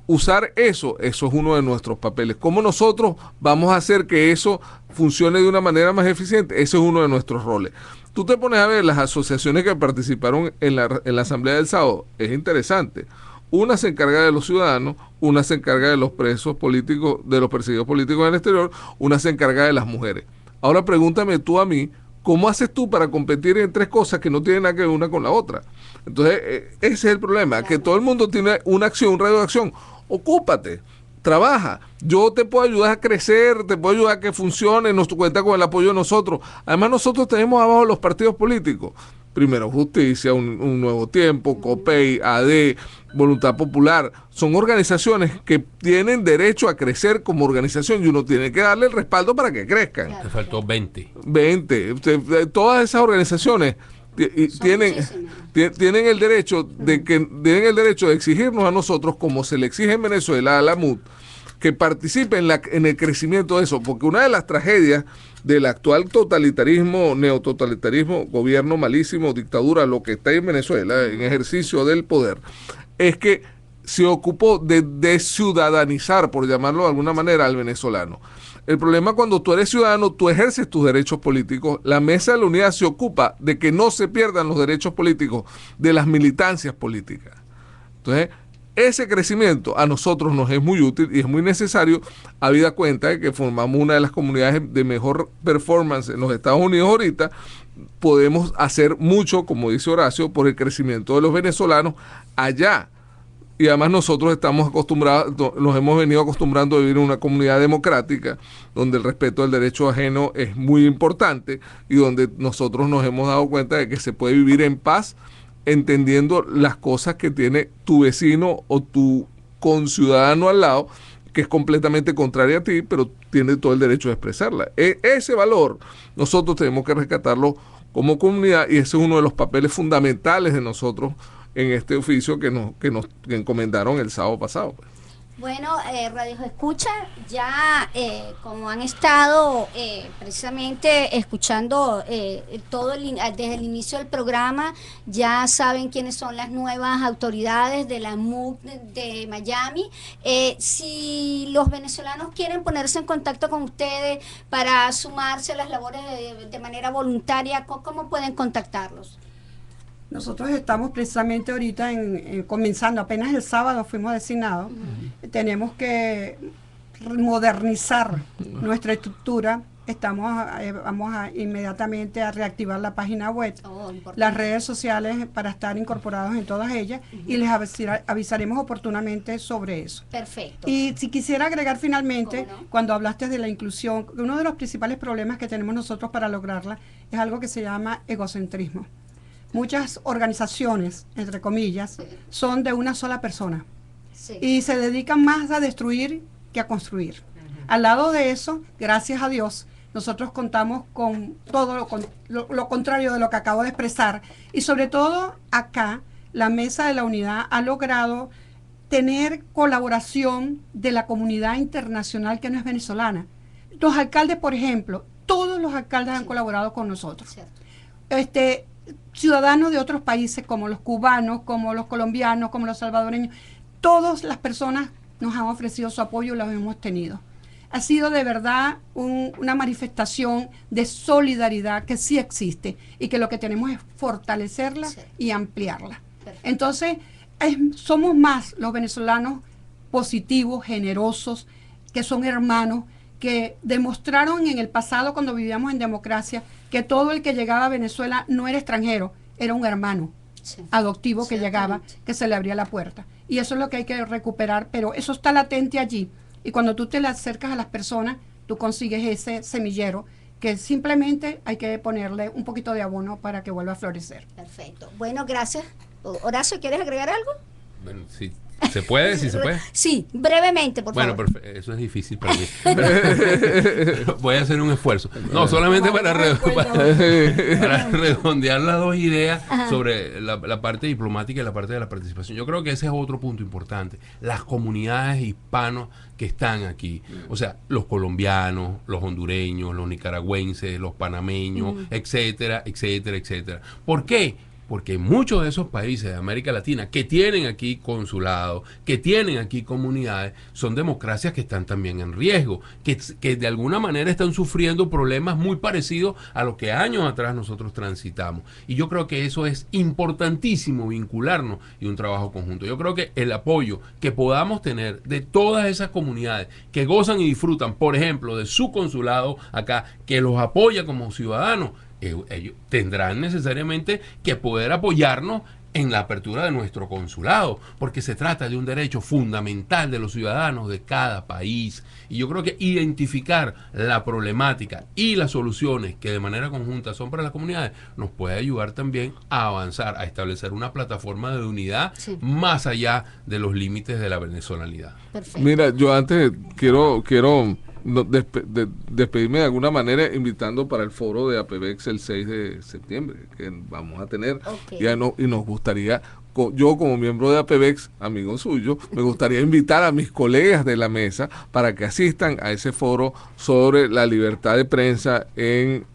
usar eso? Eso es uno de nuestros papeles. ¿Cómo nosotros vamos a hacer que eso funcione de una manera más eficiente? Ese es uno de nuestros roles. Tú te pones a ver las asociaciones que participaron en la asamblea del sábado. Es interesante. Una se encarga de los ciudadanos, una se encarga de los presos políticos, de los perseguidos políticos en el exterior, una se encarga de las mujeres. Ahora pregúntame tú a mí, ¿cómo haces tú para competir en tres cosas que no tienen nada que ver una con la otra? Entonces, ese es el problema, que todo el mundo tiene una acción, un radio de acción. Ocúpate, trabaja. Yo te puedo ayudar a crecer, te puedo ayudar a que funcione, nos cuenta con el apoyo de nosotros. Además, nosotros tenemos abajo los partidos políticos. Primero Justicia, un Nuevo Tiempo, COPEI, AD, Voluntad Popular. Son organizaciones que tienen derecho a crecer como organización y uno tiene que darle el respaldo para que crezcan. Claro. Te faltó 20. Todas esas organizaciones tienen el derecho de exigirnos a nosotros, como se le exige en Venezuela a la MUD, que participe en el crecimiento de eso, porque una de las tragedias del actual totalitarismo, neototalitarismo, gobierno malísimo, dictadura, lo que está en Venezuela, en ejercicio del poder, es que se ocupó de desciudadanizar, por llamarlo de alguna manera, al venezolano. El problema cuando tú eres ciudadano, tú ejerces tus derechos políticos. La Mesa de la Unidad se ocupa de que no se pierdan los derechos políticos de las militancias políticas. Entonces, ese crecimiento a nosotros nos es muy útil y es muy necesario, habida cuenta de que formamos una de las comunidades de mejor performance en los Estados Unidos ahorita. Podemos hacer mucho, como dice Horacio, por el crecimiento de los venezolanos allá. Y además nosotros estamos acostumbrados, nos hemos venido acostumbrando a vivir en una comunidad democrática, donde el respeto del derecho ajeno es muy importante y donde nosotros nos hemos dado cuenta de que se puede vivir en paz, entendiendo las cosas que tiene tu vecino o tu conciudadano al lado, que es completamente contraria a ti, pero tiene todo el derecho de expresarla. Ese valor nosotros tenemos que rescatarlo como comunidad y ese es uno de los papeles fundamentales de nosotros en este oficio que nos encomendaron el sábado pasado. Bueno, Radio Escucha, ya como han estado precisamente escuchando desde el inicio del programa, ya saben quiénes son las nuevas autoridades de la MUD de Miami. Si los venezolanos quieren ponerse en contacto con ustedes para sumarse a las labores de manera voluntaria, ¿cómo pueden contactarlos? Nosotros estamos precisamente ahorita comenzando, apenas el sábado fuimos designados. Tenemos que modernizar nuestra estructura. Vamos inmediatamente a reactivar la página web, las redes sociales para estar incorporados en todas ellas y les avisaremos oportunamente sobre eso. Perfecto. Y si quisiera agregar finalmente, cuando hablaste de la inclusión, uno de los principales problemas que tenemos nosotros para lograrla es algo que se llama egocentrismo. Muchas organizaciones, entre comillas, son de una sola persona y se dedican más a destruir que a construir. Al lado de eso, gracias a Dios, nosotros contamos con todo lo contrario de lo que acabo de expresar y sobre todo acá la Mesa de la Unidad ha logrado tener colaboración de la comunidad internacional que no es venezolana. Los alcaldes, por ejemplo, todos los alcaldes han colaborado con nosotros. Ciudadanos de otros países como los cubanos, como los colombianos, como los salvadoreños, todas las personas nos han ofrecido su apoyo y lo hemos tenido. ha sido de verdad una manifestación de solidaridad que sí existe y que lo que tenemos es fortalecerla y ampliarla. Perfecto. Entonces, somos más los venezolanos positivos, generosos, que son hermanos, que demostraron en el pasado, cuando vivíamos en democracia, que todo el que llegaba a Venezuela no era extranjero, era un hermano adoptivo que llegaba, que se le abría la puerta. Y eso es lo que hay que recuperar, pero eso está latente allí. Y cuando tú te le acercas a las personas, tú consigues ese semillero que simplemente hay que ponerle un poquito de abono para que vuelva a florecer. Perfecto. Bueno, gracias. Horacio, ¿quieres agregar algo? Bueno, sí. ¿Se puede? ¿Sí se puede? Sí, brevemente, por favor. Bueno, eso es difícil para mí. Voy a hacer un esfuerzo. No, solamente para redondear las dos ideas sobre la parte diplomática y la parte de la participación. Yo creo que ese es otro punto importante. Las comunidades hispanos que están aquí, o sea, los colombianos, los hondureños, los nicaragüenses, los panameños, etcétera, etcétera, etcétera. ¿Por qué? Porque muchos de esos países de América Latina que tienen aquí consulados, que tienen aquí comunidades, son democracias que están también en riesgo, que de alguna manera están sufriendo problemas muy parecidos a lo que años atrás nosotros transitamos. Y yo creo que eso es importantísimo, vincularnos y un trabajo conjunto. Yo creo que el apoyo que podamos tener de todas esas comunidades que gozan y disfrutan, por ejemplo, de su consulado acá, que los apoya como ciudadanos, ellos tendrán necesariamente que poder apoyarnos en la apertura de nuestro consulado, porque se trata de un derecho fundamental de los ciudadanos de cada país. Y yo creo que identificar la problemática y las soluciones que de manera conjunta son para las comunidades nos puede ayudar también a avanzar, a establecer una plataforma de unidad más allá de los límites de la venezolanidad. Perfecto. Mira, yo antes quiero despedirme de alguna manera invitando para el foro de APEVEX el 6 de septiembre que vamos a tener y nos gustaría, yo como miembro de APEVEX, amigo suyo, me gustaría invitar a mis colegas de la mesa para que asistan a ese foro sobre la libertad de prensa en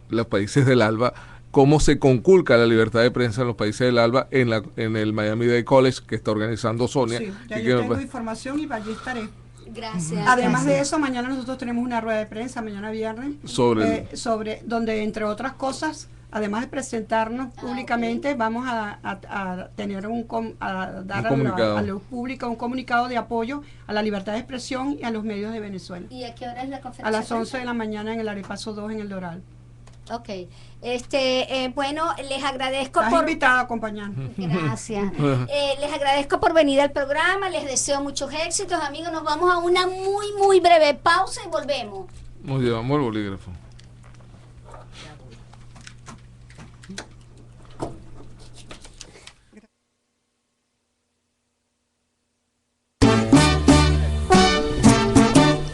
los países del ALBA, cómo se conculca la libertad de prensa en los países del ALBA en el Miami-Dade College que está organizando Sonia. Sí, ya yo tengo información y allí estaré. Gracias. Además de eso, mañana nosotros tenemos una rueda de prensa, mañana viernes, sobre donde, entre otras cosas, además de presentarnos públicamente, vamos a tener dar al público un comunicado de apoyo a la libertad de expresión y a los medios de Venezuela. ¿Y a qué hora es la conferencia? A las 11 de la mañana en el Arepaso 2 en el Doral. Ok. Bueno, les agradezco Estás invitada a acompañar. Gracias. Les agradezco por venir al programa, les deseo muchos éxitos, amigos. Nos vamos a una muy breve pausa y volvemos. Nos llevamos el bolígrafo.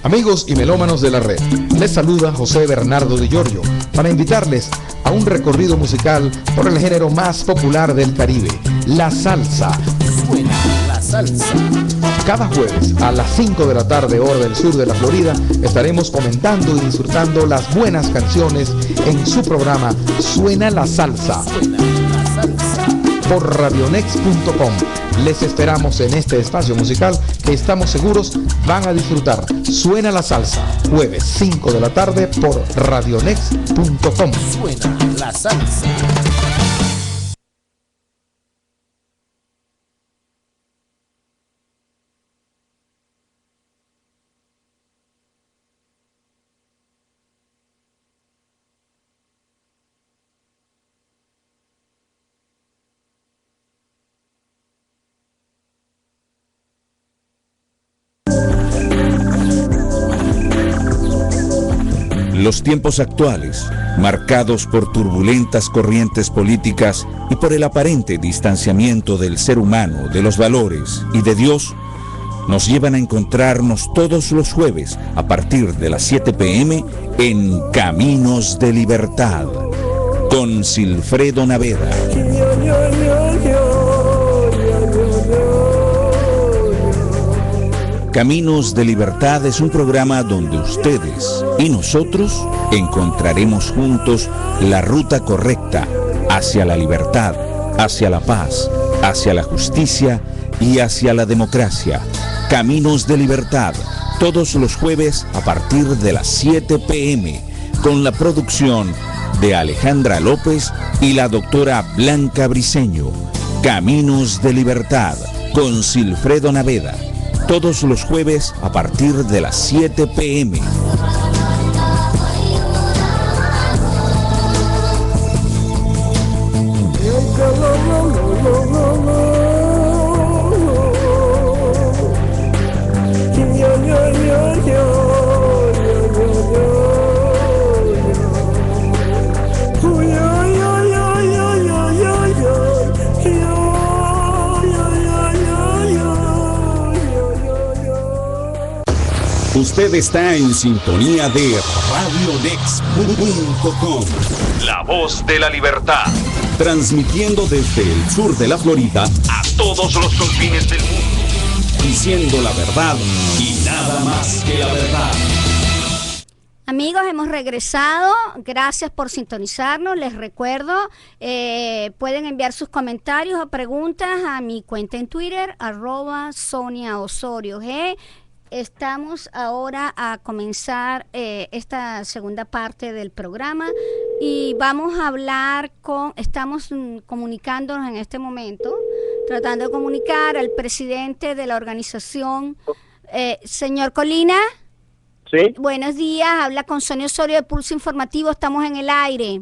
Amigos y melómanos de la red, les saluda José Bernardo Di Giorgio para invitarles a un recorrido musical por el género más popular del Caribe, la salsa. Suena la salsa. Cada jueves a las 5 de la tarde, hora del sur de la Florida, estaremos comentando y disfrutando las buenas canciones en su programa Suena la Salsa. Suena la salsa. Por radionext.com. Les esperamos en este espacio musical que estamos seguros van a disfrutar. Suena la salsa, jueves 5 de la tarde por radionext.com. Suena la salsa. Los tiempos actuales, marcados por turbulentas corrientes políticas y por el aparente distanciamiento del ser humano, de los valores y de Dios, nos llevan a encontrarnos todos los jueves a partir de las 7 p.m. en Caminos de Libertad, con Silfredo Naveda. Caminos de Libertad es un programa donde ustedes y nosotros encontraremos juntos la ruta correcta hacia la libertad, hacia la paz, hacia la justicia y hacia la democracia. Caminos de Libertad, todos los jueves a partir de las 7 p.m. con la producción de Alejandra López y la doctora Blanca Briceño. Caminos de Libertad con Silfredo Naveda, todos los jueves a partir de las 7 p.m. Usted está en sintonía de radionex.com, la voz de la libertad, transmitiendo desde el sur de la Florida a todos los confines del mundo, diciendo la verdad y nada más que la verdad. Amigos, hemos regresado. Gracias por sintonizarnos. Les recuerdo, pueden enviar sus comentarios o preguntas a mi cuenta en Twitter, @SoniaOsorioG. Estamos ahora a comenzar esta segunda parte del programa y vamos a hablar estamos comunicándonos en este momento, tratando de comunicar al presidente de la organización, señor Colina. Sí. Buenos días, habla con Sonia Osorio de Pulso Informativo, estamos en el aire.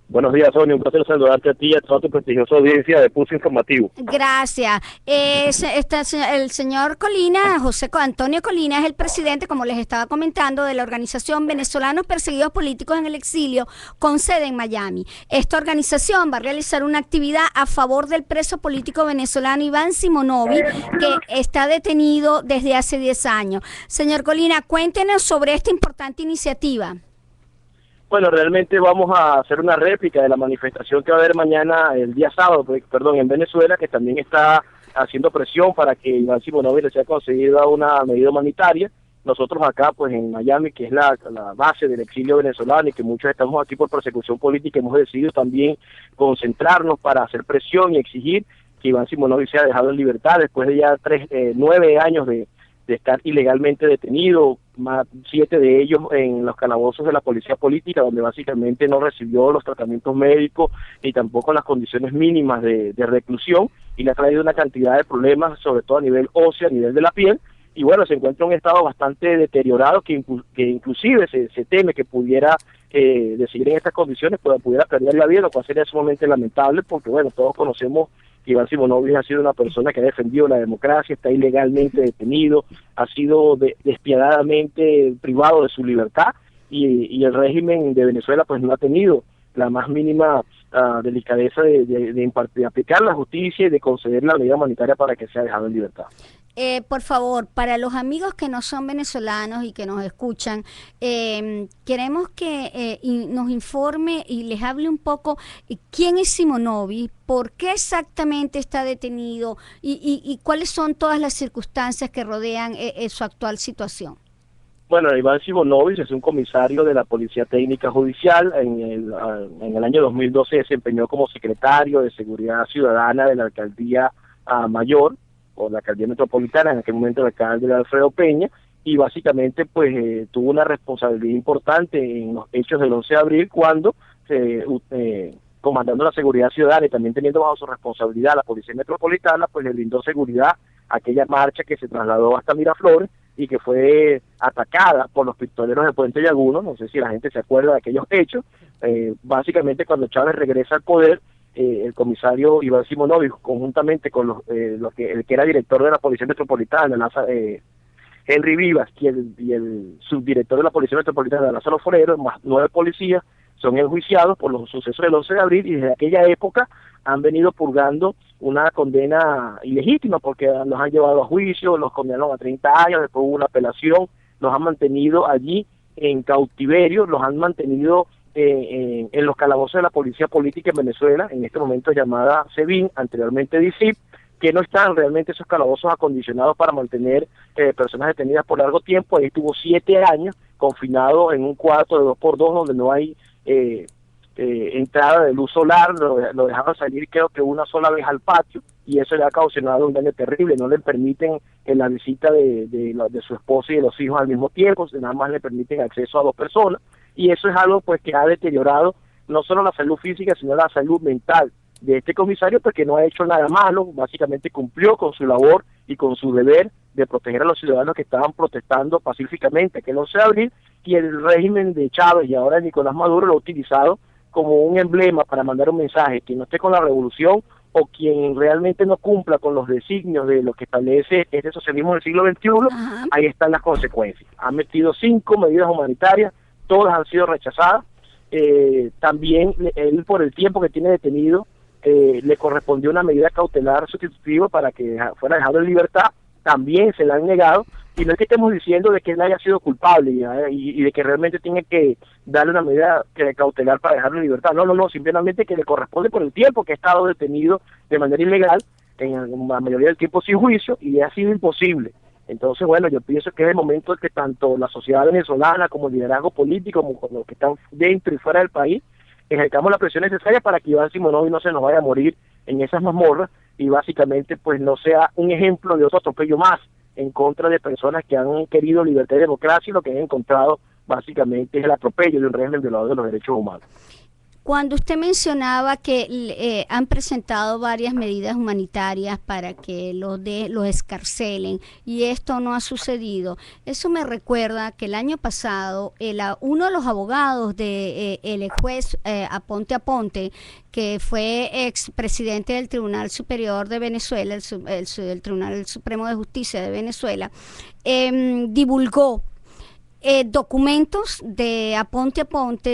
Buenos días, Sonia, un placer saludarte a ti y a toda tu prestigiosa audiencia de Pulso Informativo. Gracias. El señor Colina, José Antonio Colina, es el presidente, como les estaba comentando, de la organización Venezolanos Perseguidos Políticos en el Exilio, con sede en Miami. Esta organización va a realizar una actividad a favor del preso político venezolano Iván Simonovi, que está detenido desde hace 10 años. Señor Colina, cuéntenos sobre esta importante iniciativa. Bueno, realmente vamos a hacer una réplica de la manifestación que va a haber mañana, el día sábado, en Venezuela, que también está haciendo presión para que Iván Simonovi le sea concedida una medida humanitaria. Nosotros acá, pues en Miami, que es la base del exilio venezolano y que muchos estamos aquí por persecución política, hemos decidido también concentrarnos para hacer presión y exigir que Iván Simonovi sea dejado en libertad después de ya 9 años de estar ilegalmente detenido, más 7 de ellos en los calabozos de la policía política, donde básicamente no recibió los tratamientos médicos ni tampoco las condiciones mínimas de reclusión, y le ha traído una cantidad de problemas, sobre todo a nivel óseo, a nivel de la piel, y bueno, se encuentra en un estado bastante deteriorado que inclusive se teme que pudiera, de seguir en estas condiciones, pudiera perder la vida, lo cual sería sumamente lamentable, porque bueno, todos conocemos que Iván Simonovi ha sido una persona que ha defendido la democracia, está ilegalmente detenido, ha sido despiadadamente privado de su libertad, y el régimen de Venezuela pues no ha tenido la más mínima delicadeza de aplicar la justicia y de conceder la medida humanitaria para que sea dejado en libertad. Por favor, para los amigos que no son venezolanos y que nos escuchan, queremos que nos informe y les hable un poco quién es Simonovi, por qué exactamente está detenido y cuáles son todas las circunstancias que rodean su actual situación. Bueno, Iván Simonovi es un comisario de la Policía Técnica Judicial. En el año 2012 se desempeñó como secretario de Seguridad Ciudadana de la Alcaldía Mayor, o la alcaldía metropolitana, en aquel momento el alcalde era Alfredo Peña, y básicamente pues tuvo una responsabilidad importante en los hechos del 11 de abril, cuando comandando la seguridad ciudadana y también teniendo bajo su responsabilidad la policía metropolitana, pues le brindó seguridad a aquella marcha que se trasladó hasta Miraflores y que fue atacada por los pistoleros de Puente Llaguno. No sé si la gente se acuerda de aquellos hechos. Básicamente cuando Chávez regresa al poder, el comisario Iván Simonovi, conjuntamente con el que era director de la Policía Metropolitana, Henry Vivas, y el subdirector de la Policía Metropolitana, Lázaro Forero, más 9 policías, son enjuiciados por los sucesos del 11 de abril, y desde aquella época han venido purgando una condena ilegítima, porque los han llevado a juicio, los condenaron a 30 años, después hubo una apelación, los han mantenido allí en cautiverio, los han mantenido en los calabozos de la policía política en Venezuela, en este momento llamada SEBIN, anteriormente DICIP, que no están realmente esos calabozos acondicionados para mantener personas detenidas por largo tiempo. Ahí estuvo 7 años confinado en un cuarto de 2x2 donde no hay entrada de luz solar, lo dejaban salir creo que una sola vez al patio, y eso le ha causado un daño terrible. No le permiten la visita de su esposa y de los hijos al mismo tiempo, nada más le permiten acceso a 2 personas, y eso es algo pues que ha deteriorado no solo la salud física, sino la salud mental de este comisario, porque no ha hecho nada malo, básicamente cumplió con su labor y con su deber de proteger a los ciudadanos que estaban protestando pacíficamente aquel 11 de abril, y el régimen de Chávez y ahora de Nicolás Maduro lo ha utilizado como un emblema para mandar un mensaje: quien no esté con la revolución o quien realmente no cumpla con los designios de lo que establece este socialismo del siglo XXI, ahí están las consecuencias. Han metido 5 medidas humanitarias, todas han sido rechazadas. También él, por el tiempo que tiene detenido, le correspondió una medida cautelar sustitutiva para que fuera dejado en libertad, también se la han negado, y no es que estemos diciendo de que él haya sido culpable y de que realmente tiene que darle una medida cautelar para dejarlo en libertad, no, simplemente que le corresponde por el tiempo que ha estado detenido de manera ilegal, en la mayoría del tiempo sin juicio, y ha sido imposible. Entonces, bueno, yo pienso que es el momento en que tanto la sociedad venezolana como el liderazgo político, como los que están dentro y fuera del país, ejercamos la presión necesaria para que Iván Simonovic no se nos vaya a morir en esas mazmorras, y básicamente pues no sea un ejemplo de otro atropello más en contra de personas que han querido libertad y democracia, y lo que han encontrado básicamente es el atropello de un régimen violador de los derechos humanos. Cuando usted mencionaba que han presentado varias medidas humanitarias para que los escarcelen, y esto no ha sucedido, eso me recuerda que el año pasado uno de los abogados de el juez Aponte, que fue expresidente del Tribunal Superior de Venezuela, el Tribunal Supremo de Justicia de Venezuela, divulgó documentos de Aponte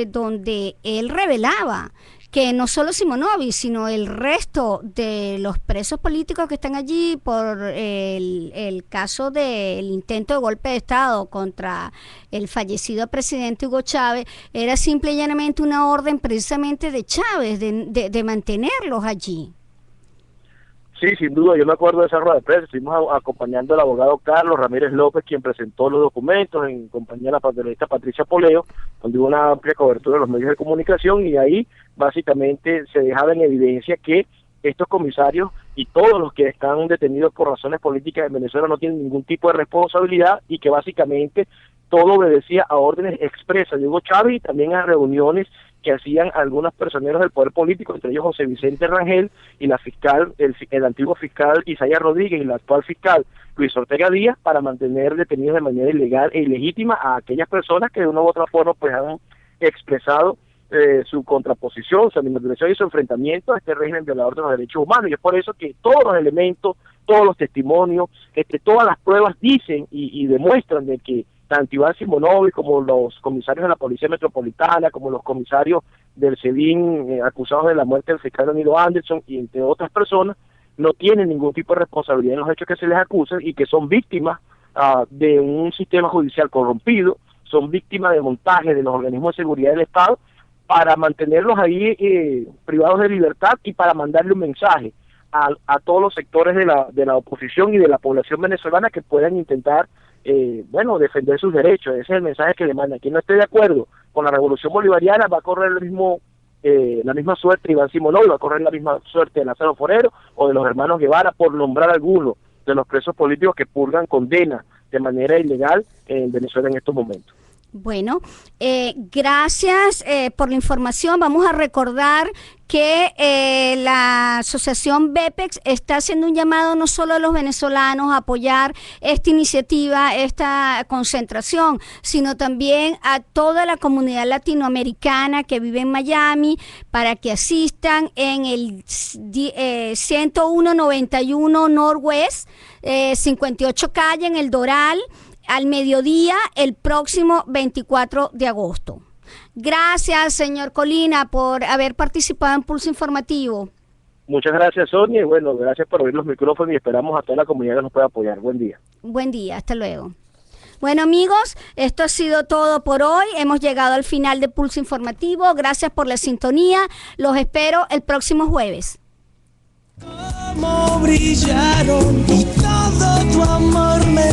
donde él revelaba que no solo Simonovic, sino el resto de los presos políticos que están allí por el caso del intento de golpe de Estado contra el fallecido presidente Hugo Chávez, era simple y llanamente una orden precisamente de Chávez de mantenerlos allí. Sí, sin duda, yo me acuerdo de esa rueda de prensa, estuvimos acompañando al abogado Carlos Ramírez López, quien presentó los documentos en compañía de la periodista Patricia Poleo, donde hubo una amplia cobertura de los medios de comunicación, y ahí básicamente se dejaba en evidencia que estos comisarios y todos los que están detenidos por razones políticas en Venezuela no tienen ningún tipo de responsabilidad, y que básicamente todo obedecía a órdenes expresas de Hugo Chávez y también a reuniones que hacían algunos personeros del poder político, entre ellos José Vicente Rangel y la fiscal, el antiguo fiscal Isaías Rodríguez y la actual fiscal Luis Ortega Díaz, para mantener detenidos de manera ilegal e ilegítima a aquellas personas que de una u otra forma pues han expresado su contraposición, su animadversión y su enfrentamiento a este régimen violador de los derechos humanos. Y es por eso que todos los elementos, todos los testimonios, todas las pruebas dicen y demuestran de que tanto Iván Simonovic como los comisarios de la Policía Metropolitana, como los comisarios del SEBIN acusados de la muerte del fiscal Danilo Anderson y entre otras personas, no tienen ningún tipo de responsabilidad en los hechos que se les acusa, y que son víctimas de un sistema judicial corrompido, son víctimas de montaje de los organismos de seguridad del Estado para mantenerlos ahí privados de libertad, y para mandarle un mensaje a todos los sectores de la oposición y de la población venezolana que puedan intentar defender sus derechos. Ese es el mensaje que le manda. Quien no esté de acuerdo con la revolución bolivariana va a correr la misma suerte de Iván Simonovic, va a correr la misma suerte de Lázaro Forero o de los hermanos Guevara, por nombrar algunos de los presos políticos que purgan condena de manera ilegal en Venezuela en estos momentos. Bueno, gracias por la información. Vamos a recordar que la asociación BEPEX está haciendo un llamado no solo a los venezolanos a apoyar esta iniciativa, esta concentración, sino también a toda la comunidad latinoamericana que vive en Miami, para que asistan en el 10191 Northwest, 58 calle en El Doral, al mediodía el próximo 24 de agosto. Gracias, señor Colina, por haber participado en Pulso Informativo. Muchas gracias, Sonia, y bueno, gracias por abrir los micrófonos, y esperamos a toda la comunidad que nos pueda apoyar. Buen día. Buen día, hasta luego. Bueno, amigos, esto ha sido todo por hoy. Hemos llegado al final de Pulso Informativo. Gracias por la sintonía. Los espero el próximo jueves. Como brillaron y todo tu amor me